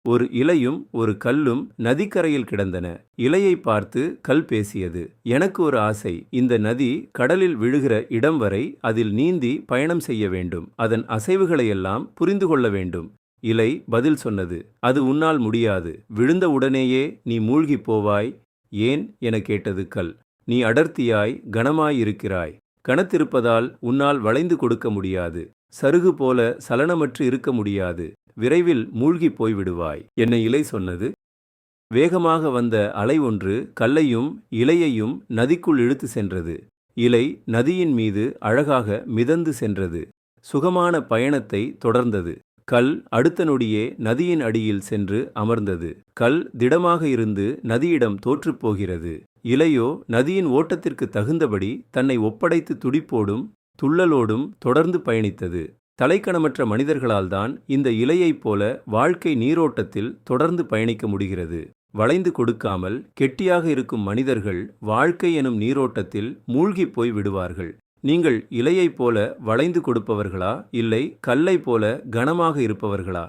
ஒரு இலையும் ஒரு கல்லும் நதிக்கரையில் கிடந்தன. இலையை பார்த்து கல் பேசியது, எனக்கு ஒரு ஆசை. இந்த நதி கடலில் விழுகிற இடம் வரை அதில் நீந்தி பயணம் செய்ய வேண்டும். அதன் அசைவுகளையெல்லாம் புரிந்து கொள்ள வேண்டும். இலை பதில் சொன்னது, அது உன்னால் முடியாது. விழுந்த உடனேயே நீ மூழ்கிப் போவாய். ஏன் என கேட்டது கல். நீ அடர்த்தியாய் கனமாயிருக்கிறாய். கனத்திருப்பதால் உன்னால் வளைந்து கொடுக்க முடியாது. சருகு போல சலனமற்று இருக்க முடியாது. விரைவில் மூழ்கிப் போய்விடுவாய் என்ன இலை சொன்னது. வேகமாக வந்த அலை ஒன்று கல்லையும் இலையையும் நதிக்குள் இழுத்து சென்றது. இலை நதியின் மீது அழகாக மிதந்து சென்றது. சுகமான பயணத்தை தொடர்ந்தது. கல் அடுத்த நொடியே நதியின் அடியில் சென்று அமர்ந்தது. கல் திடமாக இருந்து நதியிடம் தோற்றுப்போகிறது. இலையோ நதியின் ஓட்டத்திற்கு தகுந்தபடி தன்னை ஒப்படைத்து துடிப்போடும் துள்ளலோடும் தொடர்ந்து பயணித்தது. தலைக்கணமற்ற மனிதர்களால்தான் இந்த இலையைப் போல வாழ்க்கை நீரோட்டத்தில் தொடர்ந்து பயணிக்க முடிகிறது. வளைந்து கொடுக்காமல் கெட்டியாக இருக்கும் மனிதர்கள் வாழ்க்கை எனும் நீரோட்டத்தில் மூழ்கிப் போய் விடுவார்கள். நீங்கள் இலையைப் போல வளைந்து கொடுப்பவர்களா, இல்லை கல்லைப் போல கனமாக இருப்பவர்களா?